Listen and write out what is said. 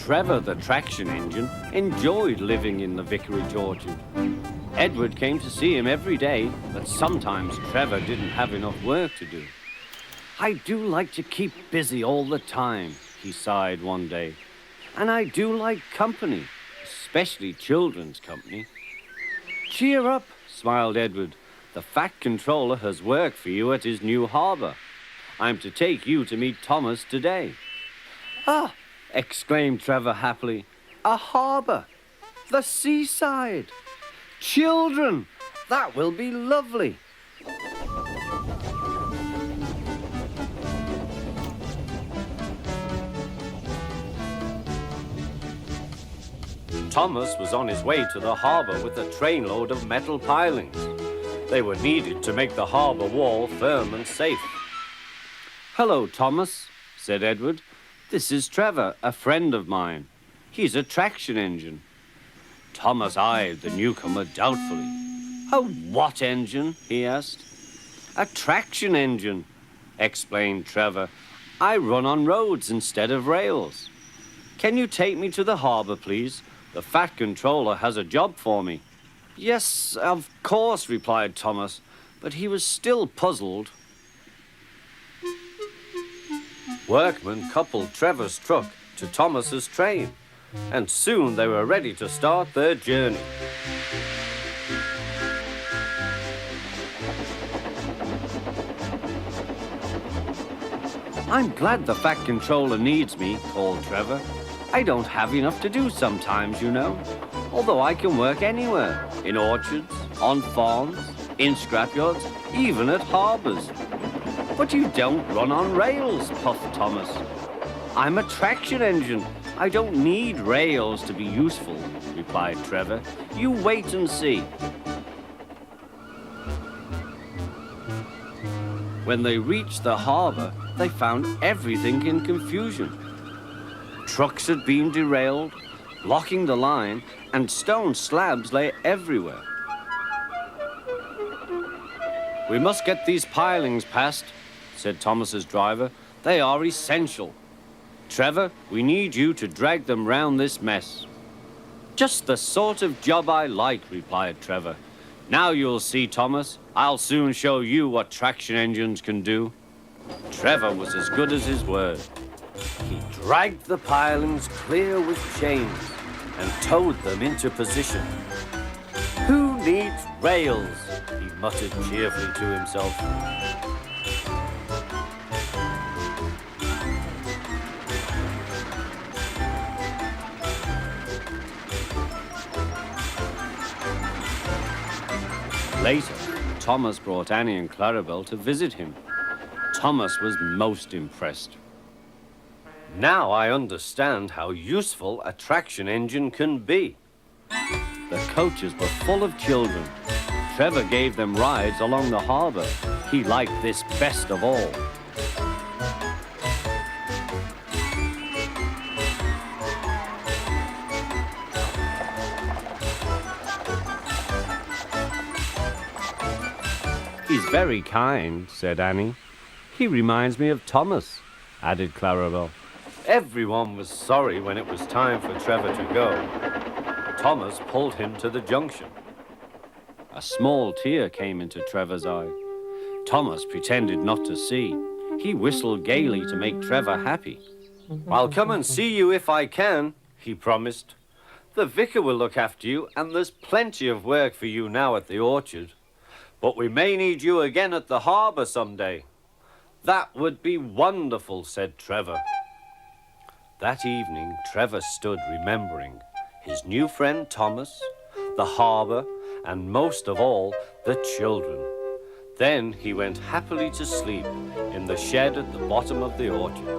Trevor, the traction engine, enjoyed living in the vicarage orchard. Edward came to see him every day, but sometimes Trevor didn't have enough work to do. "I do like to keep busy all the time," he sighed one day. "And I do like company, especially children's company." "Cheer up," smiled Edward. "The Fat Controller has work for you at his new harbour. I'm to take you to meet Thomas today." "Ah!" exclaimed Trevor happily. "A harbour! The seaside! Children! That will be lovely!" Thomas was on his way to the harbour with a trainload of metal pilings. They were needed to make the harbour wall firm and safe. "Hello, Thomas," said Edward. "This is Trevor, a friend of mine. He's a traction engine." Thomas eyed the newcomer doubtfully. "A what engine?" he asked. "A traction engine," explained Trevor. "I run on roads instead of rails. Can you take me to the harbour, please? The Fat Controller has a job for me." "Yes, of course," replied Thomas, but he was still puzzled. Workmen coupled Trevor's truck to Thomas's train, and soon they were ready to start their journey. "I'm glad the Fat Controller needs me," called Trevor. "I don't have enough to do sometimes, you know, although I can work anywhere, in orchards, on farms, in scrapyards, even at harbours." "But you don't run on rails," puffed Thomas. "I'm a traction engine. I don't need rails to be useful," replied Trevor. "You wait and see." When they reached the harbour, they found everything in confusion. Trucks had been derailed, blocking the line, and stone slabs lay everywhere. "We must get these pilings past," said Thomas's driver. "They are essential. Trevor, we need you to drag them round this mess." "Just the sort of job I like," replied Trevor. "Now you'll see, Thomas. I'll soon show you what traction engines can do." Trevor was as good as his word. He dragged the pilings clear with chains and towed them into position. "Who needs rails?" he muttered cheerfully to himself. Later, Thomas brought Annie and Clarabelle to visit him. Thomas was most impressed. "Now I understand how useful a traction engine can be." The coaches were full of children. Trevor gave them rides along the harbour. He liked this best of all. "He's very kind," said Annie. "He reminds me of Thomas," added Clarabelle. Everyone was sorry when it was time for Trevor to go. Thomas pulled him to the junction. A small tear came into Trevor's eye. Thomas pretended not to see. He whistled gaily to make Trevor happy. "I'll come and see you if I can," he promised. "The vicar will look after you, and there's plenty of work for you now at the orchard. But we may need you again at the harbour someday." "That would be wonderful," said Trevor. That evening, Trevor stood remembering his new friend Thomas, the harbour, and most of all, the children. Then he went happily to sleep in the shed at the bottom of the orchard.